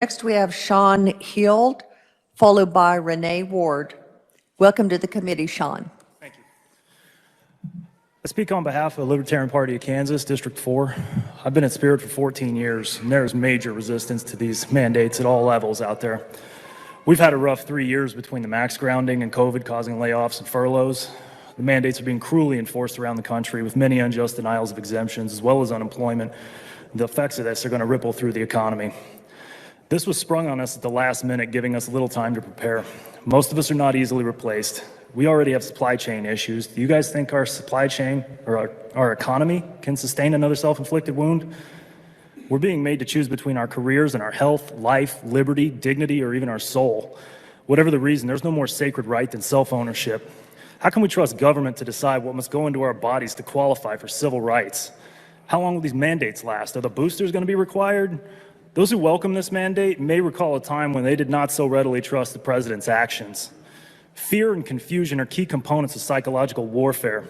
Next, we have Sean Heald, followed by Renee Ward. Welcome to the committee, Sean. Thank you. I speak on behalf of the Libertarian Party of Kansas, District 4. I've been at Spirit for 14 years, and there is major resistance to these mandates at all levels out there. We've had a rough 3 years between the max grounding and COVID causing layoffs and furloughs. The mandates are being cruelly enforced around the country with many unjust denials of exemptions as well as unemployment. The effects of this are going to ripple through the economy. This was sprung on us at the last minute, giving us little time to prepare. Most of us are not easily replaced. We already have supply chain issues. Do you guys think our supply chain or our economy can sustain another self-inflicted wound? We're being made to choose between our careers and our health, life, liberty, dignity, or even our soul. Whatever the reason, there's no more sacred right than self-ownership. How can we trust government to decide what must go into our bodies to qualify for civil rights? How long will these mandates last? Are the boosters going to be required? Those who welcome this mandate may recall a time when they did not so readily trust the president's actions. Fear and confusion are key components of psychological warfare.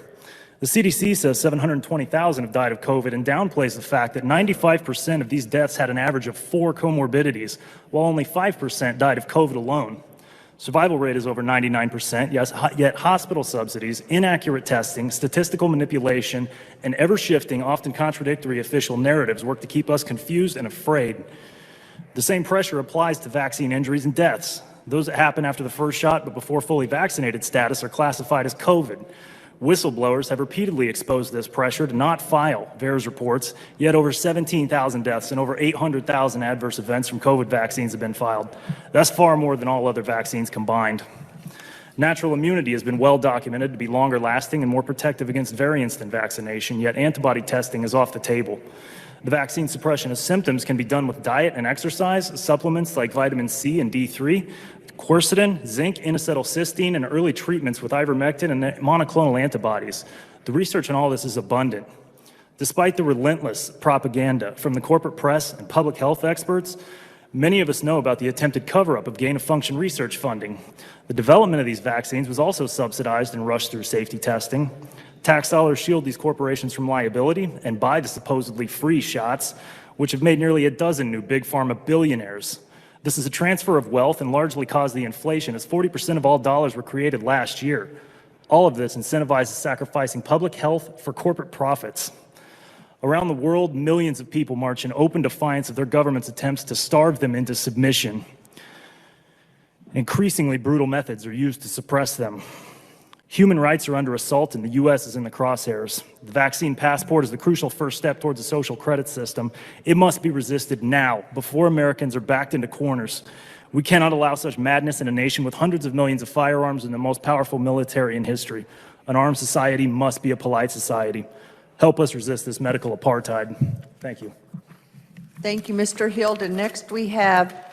The CDC says 720,000 have died of COVID and downplays the fact that 95% of these deaths had an average of 4 comorbidities, while only 5% died of COVID alone. Survival rate is over 99%, yet hospital subsidies, inaccurate testing, statistical manipulation, and ever-shifting, often contradictory official narratives work to keep us confused and afraid. The same pressure applies to vaccine injuries and deaths. Those that happen after the first shot but before fully vaccinated status are classified as COVID. Whistleblowers have repeatedly exposed this pressure to not file VAERS reports, yet over 17,000 deaths and over 800,000 adverse events from COVID vaccines have been filed. That's far more than all other vaccines combined. Natural immunity has been well documented to be longer lasting and more protective against variants than vaccination, yet antibody testing is off the table. The vaccine suppression of symptoms can be done with diet and exercise, supplements like vitamin C and D3, quercetin, zinc, N-acetylcysteine, and early treatments with ivermectin and monoclonal antibodies. The research on all this is abundant. Despite the relentless propaganda from the corporate press and public health experts, many of us know about the attempted cover-up of gain-of-function research funding. The development of these vaccines was also subsidized and rushed through safety testing. Tax dollars shield these corporations from liability and buy the supposedly free shots, which have made nearly a dozen new big pharma billionaires. This is a transfer of wealth and largely caused the inflation, as 40% of all dollars were created last year. All of this incentivizes sacrificing public health for corporate profits. Around the world, millions of people march in open defiance of their government's attempts to starve them into submission. Increasingly brutal methods are used to suppress them. Human rights are under assault, and the U.S. is in the crosshairs. The vaccine passport is the crucial first step towards a social credit system. It must be resisted now, before Americans are backed into corners. We cannot allow such madness in a nation with hundreds of millions of firearms and the most powerful military in history. An armed society must be a polite society. Help us resist this medical apartheid. Thank you. Thank you, Mr. Heald. And next we have